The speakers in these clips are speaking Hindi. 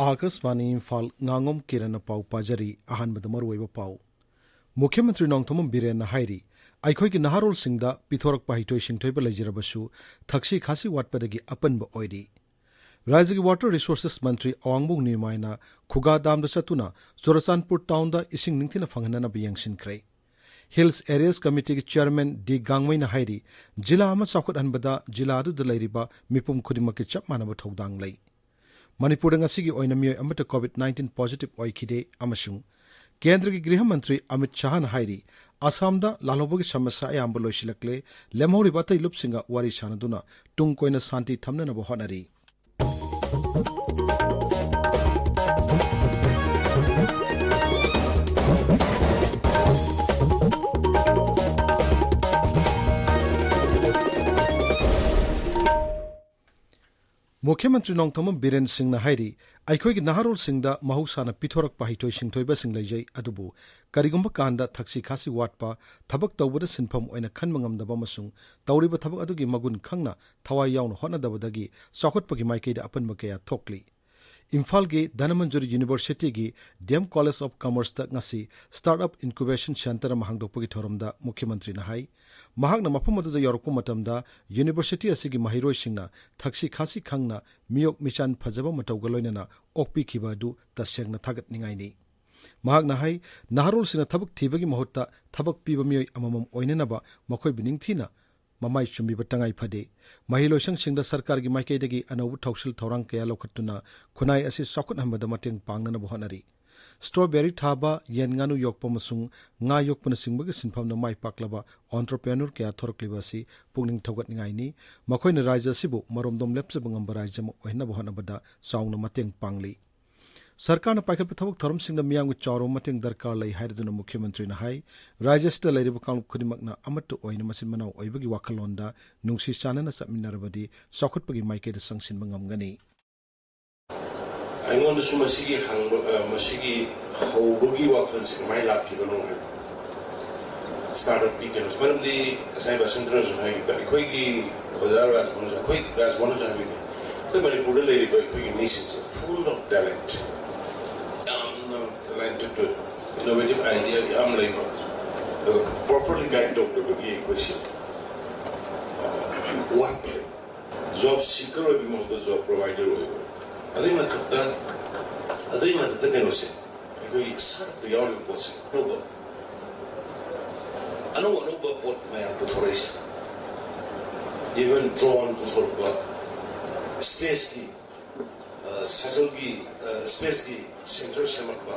आकाशवाणी इम्फाल Ngangom Kiran पाउ पाजरी अहानबद मरुओइब पाउ मुख्यमंत्री नोंथोम बिरेन हाइरी अखोइगी नहारोल सिंगदा पिथोरक पाहिटोइ सिंथोइब लेजरबसु थक्सी खासी वाटपदगी अपनब ओइरी राज्य वाटर रिसोर्सेस मंत्री अवांगबुंग निमायना खुगा दामद चतुना चुरचानपुर टाउन इसिंग निंगथिना फंगनना बियंगसिनख्रे हिल्स एरियाज कमिटी की चेयरमैन डी गांगमैना हाइरी जिला अमा चाउखटहनबदा जिला अदुदा लैरिबा मिपुम खुदिमकि चप मानब थौदांग लै मणिपुर में कोविड-19 पॉजिटिव ओइखिदे अमसुंग केंद्र की गृह मंत्री अमित शाह हाइरी असम लालोबगी समस्या अयाम्ब लोइसिलक्ले लेमहौरिबा अतै लुपसिंगा वारी सानदुना तुंग कोइना शांति थमननब होनरी मुख्यमंत्री नोंथोम बिरेन सिंह हाइरी अखोइगी नहारोल सिंगदा महौसाना पिथोरक पाहिटोइ सिंथोइब सिंग लैजै अदुबु करिगुंबा कांदा थक्सी खासी वाटपा थबक तौबदा सिनफम ओइना खनबा ngamdaba अमसुंग तौरिबा थबक अदुगी मगुन खंगना थवाइ याउन होनदबदगी चौखटपगी माइकैदा अपनबा कया थोकली इम्फाल की धनमंजुरी यूनिवर्सिटी की DM college of commerce ngasi startup incubation centre हांगदोकपगी थोरमदा मुख्यमंत्री हाई महाकना मफम अदुदा यौरकपा मतमदा यूनिवर्सिटी असिगी महिरोइसिंगना थक्सी खासी खंगना मियोक मिचान फजबा मतौगा लोइनना ओकपीखिबा अदु तस्यंगना थागतनिंगाइनि महाकना हाई नहारोल सिना थबक थीबगी महुत्ता थबक पीबा मियोइ अममम ओइननबा मखोइ बिनिंगथीना ममाई चुम्बीब तंगाई फदे महिलोइसंग सरकार की माइकैदगी अनौब थौसल थौरांग कया लौखत्तुना खुनाई असि सौखटहनबदा मतेंग पांगनब होनरी स्ट्रॉबेरी थाबा येन ngánu योकपा मसुंग nga योकपन सिंबगी सिनफमना माइ पाकलबा एंटरप्रेन्योर कया थोरकलिबा असि पुगनिंग थौगतनिंगाइनि मखोइना राज्य असिबु मरोमदोम लेपसब ngamba राज्य म ओहिनब होनबदा चाउना मतेंग पांगली सरकार पाइखट थबक थोरम सिंह मियांग चारो मतेंग दरकार लै हाइरदुना मुख्यमंत्री हाई राज्य असिदा लैरिबा कांग खुदिमकना अमत ओइना मसिन मनाव ओइबगी वाखलोंदा नुंगसी चानना समिनारबदी चौखटपगी माइकेदा संगसिनबा ngamgani आइंगोंदसु मसिगी हौबगी वाखलसिंग माइ लाखिबनो स्टार्टअप की केनस मरमदी असै बसंतरसु हाइ अखोइगी बाजार राजबोनो अखोइ राजबोनो जाबी कोइ मणिपुर लैरिबा अखोइगी nation full of talent talented innovative idea yam laiba properly guide doctor bagi question what play job seeker or be job provider adai matta keno se ko exact yaw ko se no ano pot ma putoris even drone putorba space ki shuttle ki space ki center semakba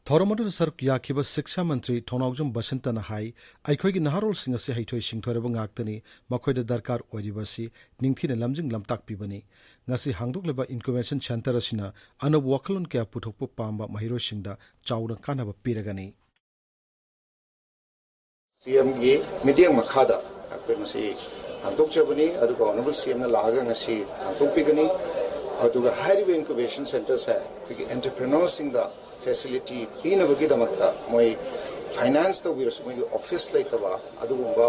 थौरमदु सरक याखिबा शिक्षा मंत्री थोनाउजम बसंतन हाई अखोइगी नहारोल सिंह से हैथोइ सिंथोरब ngakतनी मखोइदा दरकार ओइरिबसी निंगथिना लमजिंग लमताकपिबनी ngasi हांगदोकलेबा इंक्यूबेशन सेंटर असिना अनब वखलोन कया पुथोकप पांबा महिरोसिंगदा चाउना कानब पिरगनी सीएम की मीडियम मखादा अखोइनसी हांगदोकचबनी अदुगा ऑनरेबल सीएम ना लागा ngasi हांगदोकपिगनी अदुगा हाइरिबे इंक्यूबेशन सेंटर्स है कि एंटरप्रेन्योर्स सिंगदा फैसिलिटी पीनबगी दमकता मोय फाइनेंस तो बिरस मोय ऑफिस लेतबा अदुगुंबा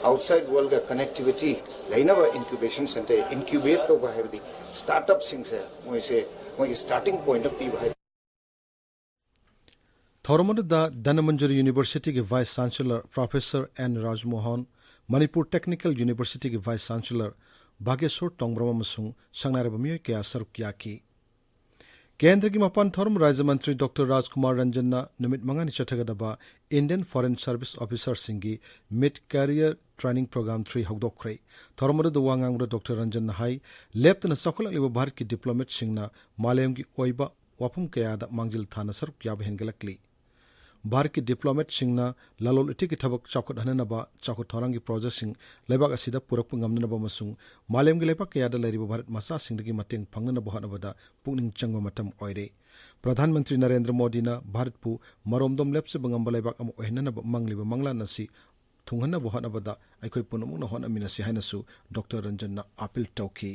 आउटसाइड वर्ल्ड का कनेक्टिविटी लेनबा इंक्यूबेशन सेंटर इंक्यूबेट तो बाहेबदी स्टार्टअप सिंग से मोय स्टार्टिंग पॉइंट ऑफ पी बाहे थौरमदुदा धनमंजुरी यूनिवर्सिटी के vice chancellor professor N Rajmohan Manipur technical university के वाइस चांसलर भाग्येश्वर टोंगब्रम अमसुंग संगनारब मियोय कया सरुक याकी केंद्र की मपान थोरम राज्य मंत्री डॉक्टर राजकुमार रंजन नुमित मंगानी चथगदबा इंडियन फॉरेन सर्विस ऑफिसर सिंगी मिड कैरियर ट्रेनिंग प्रोग्राम 3 हौदोखरे थोरमद वांगांग डॉक्टर रंजन हाई लेप्तना सखललिबा भारत की डिप्लोमेट सिंगना मालेम की ओइबा वाफम कयादा मांगजिल थाना सरुक याब हेंगलकली भारत की डिप्लोमेट सिंगना लालोल इति की थबक चौखट हननबा चौखट थौरंग की प्रोजेक्ट सिंग लेबाक असिदा पुरक ngamnaba masung मालेम की लेबाक कयादा लैरिबा भारत मसा सिंगदगी मतंग फंगनबा हनबदा पुकनिंग चंगबा मतम ओइरे प्रधानमंत्री नरेंद्र मोदी ना भारत पु मरोमदम लेप्से बंगamba लेबाक अम ओहननबा मंगलिबा मंगला नसी थुंगनबा हनबदा अखोइ पुनमुना हनमिनसी हाइनसु डॉक्टर रंजन ना appeal तौखी।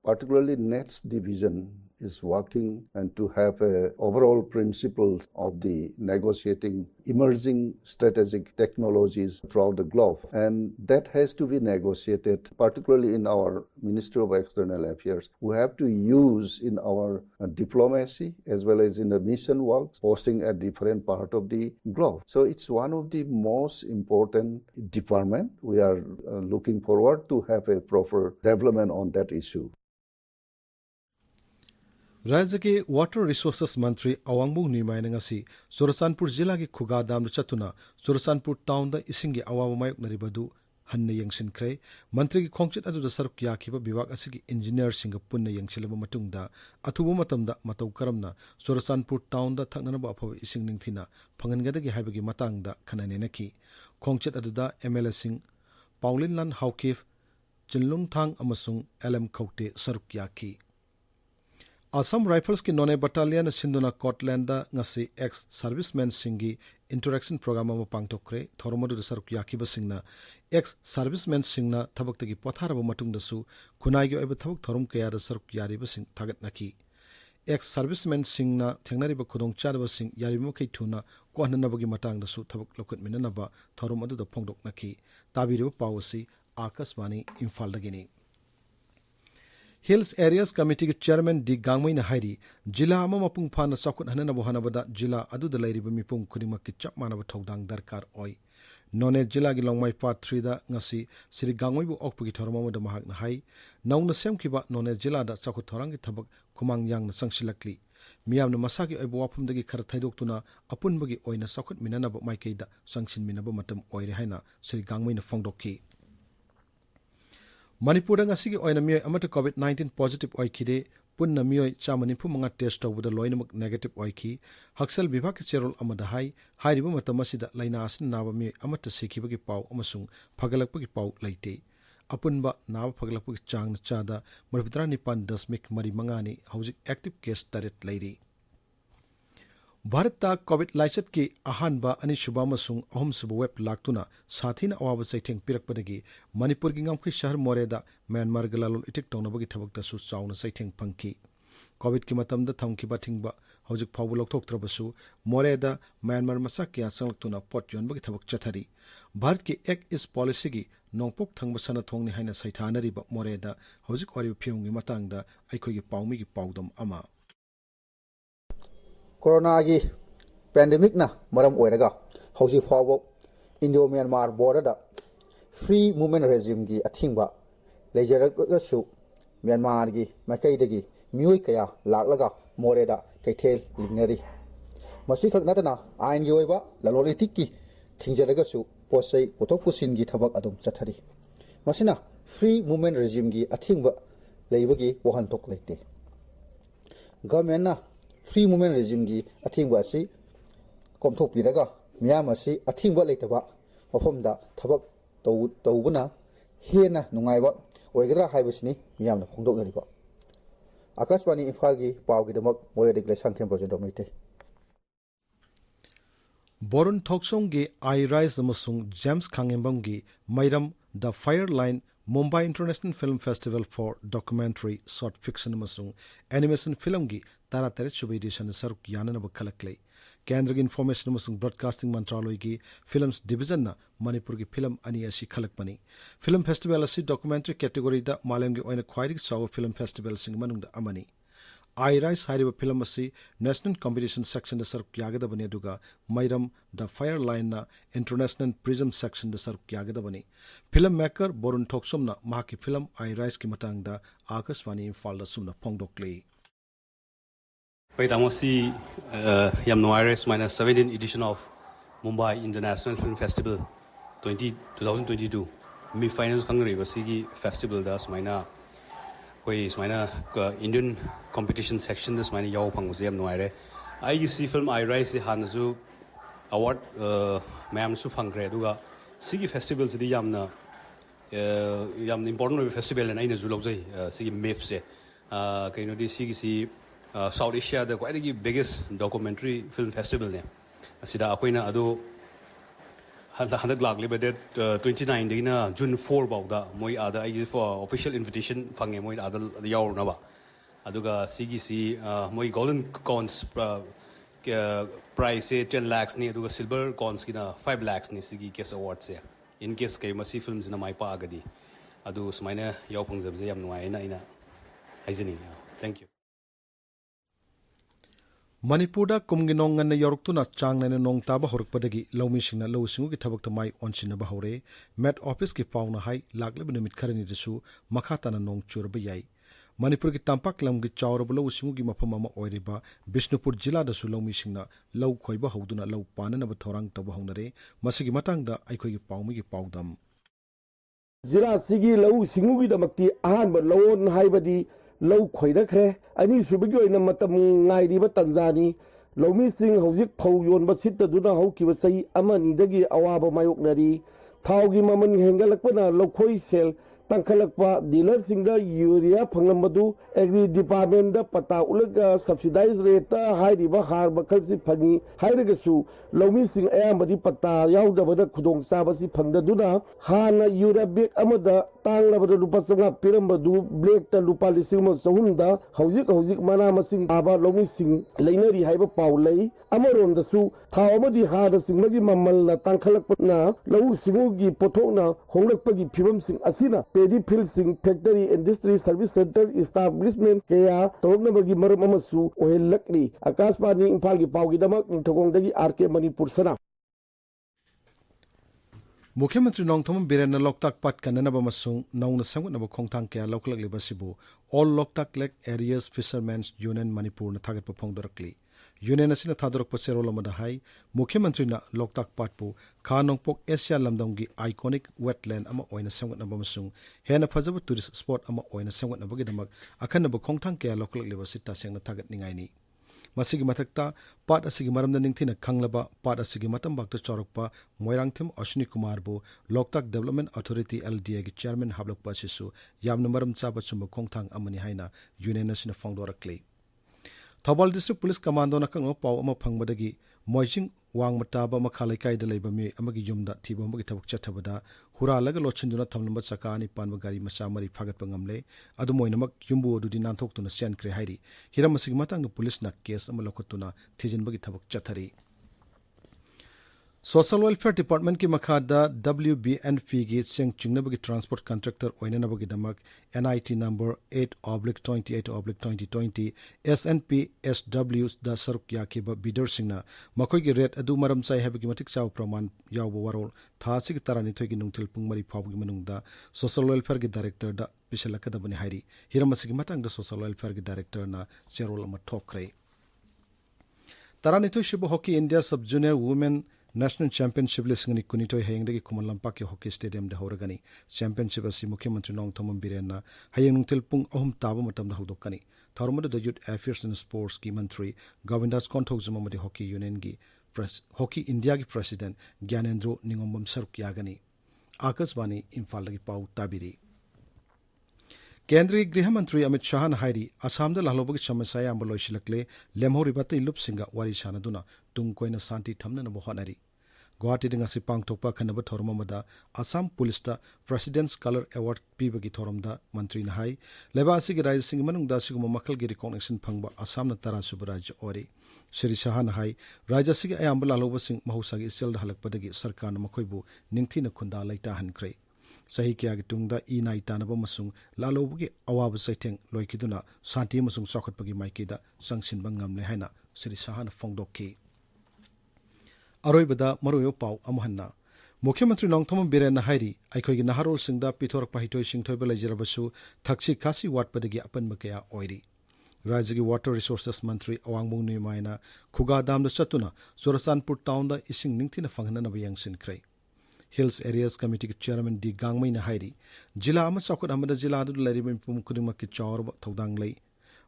particularly NET's division is working and to have a overall principle of the negotiating emerging strategic technologies throughout the globe. And that has to be negotiated, particularly in our Ministry of External Affairs. We have to use in our diplomacy as well as in the mission work, posting at different part of the globe. So it's one of the most important department. We are looking forward to have a proper development on that issue. राज्य के वाटर रिसोर्सेस मंत्री अवांगबुंग निमायनंगसी चुरचानपुर जिला के खुगादाम चतुना चुरचानपुर टाउन द इसिंग के अवाब मायोक्नरिबदु हन्ने यंगसिनख्रे मंत्री की खोंगचित अदुदा सरुक याखिबा विभाग असिगी इंजीनियर सिंग पुन्ना यंगसिलबा मतुंगदा अथुबा मतमदा मतौ करमना चुरचानपुर टाउन द थकनबा अफब इसिंग निंगथिना फंगनगदगी हाइबगी मतंगदा खननेनकी खोंगचित अदुदा एमएलए सिंग पाउलिन लान हाउकिफ चिनलुंगथांग अमसुंग एलएम खौते सरुक याखी असम राइफल्स की नोने बटालियन सिंधुना कोटलैंड ngasi एक्स सर्विसमैन सिंगी इंटरेक्शन प्रोग्राम अमा पांगथोखरे थोरमदु सरुक याखिबा सिंगना एक्स सर्विसमैन सिंगना थबक्तगी पथारबा मतुंगदसु खुनाइगि ओइबा थबक थोरम कयादा सरुक यारिबा सिंग थागतनाखि एक्स सर्विसमैन सिंगना थेंगनारिबा खुदोंग चारबा सिंग यारिबमखै थुना कोहननबगी मतंगदसु थबक लौखतमिननबा theorem अदुदा फोंगदोकनाखि ताबिरिबा पावसी Akashvani इम्फालदगिनी hills areas committee के चेयरमैन डी गांगमई ने हाइरी जिला अमा मपुंग फाना चौखट हननबो हनबदा जिला अदुदा लैरिबा मिपुंग खुदिमक की चप मानब थौदांग दरकार ओइ नोने जिला की लोंगमाई पार्ट 3 दा ngasi श्री गांगमईबु ओकपगी थोरममदा महाक न हाई नौना सेमखिबा नोने जिला दा चौखट थोरांग की थबक खुमांग यांगना संगसिलकली मियामना मसागी ओइबो वाफमदगी खर थैदोक्तुना अपुनबगी ओइना चौखट मिननब माइकेदा संगसिन मिनब मतम ओइरे हाइना श्री गांगमईना फोंगदोक्की Manipur ngasi oina mioi amata covid-19 positive oikide punna mioi 195 test तौबदा लोइनमक नेगेटिव ओइखि हक्सल विभाग के चेरोल अमदा हाई हाइरिबा मतम असिदा लाइना आसिन नाबा मिoi amata सिखिबगी पाउ अमसुंग फगलकपगी पाउ लैते अपुनबा नाबा फगलकपगी चांग चादा 39.5 हौजिक active case Taret Larry Bharat Covid लाइचत की अहानबा अनिसुबा अमसुंग अहमसुबा वेब लाक्तुना साथीना अवाब चैथेंग पिरकपदगी मणिपुर की गामखै शहर मोरेदा म्यांमार गलालोल इटिक तौनबगी थबक्तसु चाउना चैथेंग फंखी कोविड की मतमदा थमखिबा थिंगबा हौजिक फावबा लौथोक्त्रबसु मोरेदा म्यांमार मसा क्या संगलक्तुना पोट योनबगी थबक चथरी भारत की एक इस पॉलिसी की नोंपोक थंगबा सनथोंगनि हाइना सैथानरिबा मोरेदा हौजिक ओरिबा फियंगी मतंगदा अइखोगी पाउमीगी पाउदम अमा कोरोना की पैंडेमिक ना मरम ओइरगा हौजी फावो Indo Myanmar border free movement regime की अथिंगबा लेजरगसु म्यांमार की माइकैदगी मियोय कया लाकलगा मोरेदा कैथेल लिंगनरी मसी खक नतना आइन की ओइबा ललोलिटिक की थिंजरगसु पोसै पोथोक पुसिन की थबक अदुम चथरी मसिना फ्री मूवमेंट रेजिम की अथिंगबा लेबगी वहन थोक लेते गवर्नमेंट ना फ्री मूवमेंट रेजिम की अथिंगबा असि कोमथोकपिरगा मियाम असि अथिंगबा लेतबा मफमदा थबक तौबना हेना नुंगाइबा ओइगरा हाइबसिनी मियामना फोंदोकनरिबा आकाशवाणी इम्फाल की पावगिदमक मोरेदिक लेसांथेम प्रोजेक्ट दोमिते बोरन थोक्सोंग की आई राइज अमसुंग जेम्स खांगेंबम की मैरम the fire line Mumbai international film festival for documentary short fiction अमसुंग एनिमेशन फिल्म की 13 सुबह एडिशन सरुक याननब खलकले केंद्र की इन्फॉर्मेशन अमसुंग ब्रॉडकास्टिंग मंत्रालय की फिल्म्स डिवीजन ना मणिपुर की फिल्म अनि असि खलकपनी फिल्म फेस्टिवल असि डॉक्यूमेंट्री कैटेगरी दा मालम की ओइना ख्वाइदगी चाव फिल्म फेस्टिवल सिंग मनुंग दा अमनी आई राइस हाइरिबा फिल्म असि नेशनल कॉम्पिटिशन सेक्शन दा सरुक यागदबनी अदुगा मैरम द फायर लाइन ना इंटरनेशनल प्रिज्म सेक्शन दा सरुक यागदबनी फिल्म मेकर बोरुन थोक्सोम ना माकी फिल्म आई राइस की मतंग दा आकाशवाणी इम्फाल दा सुना फोंगदोकले Paitamosi yam noire smaina 17th edition of Mumbai International Film Festival 2022 mi finals kangri basigi festival da smaina koi smaina Indian competition section da smaina yaw phanguse yam noire I see film I Rise hanazu award mayam su phangre duga sigi festival sidi yamna important festival na ina zu lawjai sigi MEF se kaino di sigi si South Asia the quite the biggest documentary film festival ne asida akoina adu handak laklib date 29 dina June 4 bawda moi ada ai for official invitation fange moi ada yaw na ba aduga CGC moi golden coins price 10 lakhs ni aduga silver coins kina 5 lakhs ni sigi case awards ya in case kai masi films na mai pa agadi adu sumaina yaw pangjabje yam nuai na ina haijini thank you Manipurda kumgi nong ngan yorktuna changnane nong taba horkpadagi lawmisingna lawsingu ki thabak tamai onsinaba hore met office ki pauna hai lagleb numit kharani disu makhatana nong churba yai Manipur ki tampak lamgi chawraba lawsingu ki mafam ama oiriba Bishnupur jila dasu lawmisingna law khoiba hoduna law pananaba thorang taba honare masigi matangda aikhoi ki paumi ki paudam Jila sigi law singu gi damakti ahan ba lawon haibadi Low Khoidakre, any Subigo in a Matam Naidiba Tanzani, Lomi Sing Hosik Pow Yon Basita Duna Hoki was say Amani Dagi Awaba Mayoknari, Taugi Maman Hengalakwana, Lokoi Shell, Tankalakpa, Dealer Singer, Uria Pangamadu, Agri Department, Pata Ulaga, subsidized rate, Heidi Bahar, Bakalsi Pani, Haidegasu, Lomi Sing Amadi Pata, Yauda Kudong Sabasi Panda Duna, Hana Yura Big Amada, Tang Labada Lupasanga, Piramadu, Blake the Lupalisimo Sahunda, Hosik Manama Sing Aba, Lomi Sing, Laneri Haiba Paulay, Amaron the Su, Taumadi Hada Singagi Mamala, Tankalakpana, Low Singugi Potona, Hongapagi Piram Sing Asina, Pedi Pill Sing Factory Industry Service Center Establishment, Kea, Tognabagi Maramasu, Oil Luckly, Akasmani Imphal Paugi Damak, Togondagi Arke Manipur Sana. Mukhyamantri Nongthom Biren Loktak Pat Kananaba Masung Nong Sanganaba Kongtang Kya Local Libasibu All Loktak Lake Areas Fishermen's Union Manipur na Thagat Pongdorakli Union Asina Thadrok Paserolamada Hai Mukhyamantri na Loktak Patpu Khanongpok Asia Lamdonggi iconic wetland ama oina sanganaba masung hena phajaba tourist spot ama oina sanganaba gidamak akhanaba Kongtang Kya Local Libasita Sengna Thagat Ningaini Masigi matakta pat asigi maramda ningthina khanglaba pat asigi matam bakta chorokpa Moirangthim Ashwini Kumar bu Loktak Development Authority LDA gi chairman hablokpa sisu yamna maram chaba chumba khongthang amani haina union asina fongdorakli Thobal District Police Commando na kang paw ama phangbadagi Moijing wang mataba makhalai kai da leiba mi amagi yumda thibo amagi thabak chathabada huralaga lochinduna thamnamba chakani panba gari macha mari phagat pangamle adu moinamak yumbu adudi nanthok tuna sian kre hairi hiram asigi matang police na case ama lokotuna thijinbagi thabak chathari Social Welfare Department ki makhada WBNP gi seng chingnabagi transport contractor oinanabagi damak NIT number 8/28/2020 SNP SW da saruk yakiba bidder singna makoi gi rate adu maram chai habagi matik chaw praman yawbo warol thasig tarani thogi nungthil pungmari phawgi manungda Social Welfare gi director da pisalakadabani hairi hiramasigi matang da Social Welfare gi director na cherol ama thokre tarani thoi shibu hockey India sub junior women National Championship lisingani kunitoi hayengdagi Kumal Lampak Hockey Stadium da horagani championship asi Mukhyamantri Nongthom Birenna hayeng nungtil pung ahum taba matamda hodokani tharumada the Youth Affairs and Sports ki mantri Govindas Konthokjuma madi Hockey Union gi Hockey India gi president Gyanendro Ningomam Saruk yagani Akasbani Imphal lagi pau tabiri Kendriya Griha Mantri Amit Shah na hairi Assam da lahlobagi samasya amba loisilakle lemhoribata ilup singa wari sanaduna tungkoina santi thamna na bohanari Guwahati dinga sipang tokpa khanaba thormamada Assam Police da President's Color Award pibagi thoromda mantri na hai leba asigi rajya sing manungda siguma makal gi recognition phangba Assam na tara subaraj ori Shri Shah na hai rajya sigi ayamba lahloba sing mahusagi isel da halakpadagi sarkar na makoibu ningthina khunda laita hankre Sahi kya gi tungda nai tanaba masung lalobugi awaba saitheng loikiduna santi masung sokhatpagi maikida sangsinba ngamle haina Shri Sahan fongdokki Aroibada maroyo pau amuhanna Mukhyamantri Nongthom Biren na hairi aikhoi naharol singda pithorak pahitoi singthoiba lejirabasu thaksi khasi watpadagi apanba kaya oiri Rajya gi Water Resources Mantri Awangmung Nuimaina Khuga damda chatuna Surasanpur town da ising ningthina fanghana bayang sinkrai Hills Areas Committee Chairman D. Gangmai na hairi Jila ama sakot amada jila adu larimin pum kudima ki chawrba thodang lei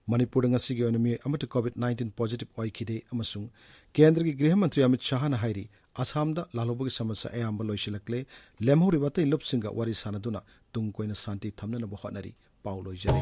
Manipur ngasi gi onami amata COVID-19 positive oikide amasung Kendra gi Griha Mantri Amit Shah na hairi Assam da lalobagi samasya ayamba loisilakle lemhoribata ilup singa wari sanaduna tungkoina santi thamna na bohanari paulo jare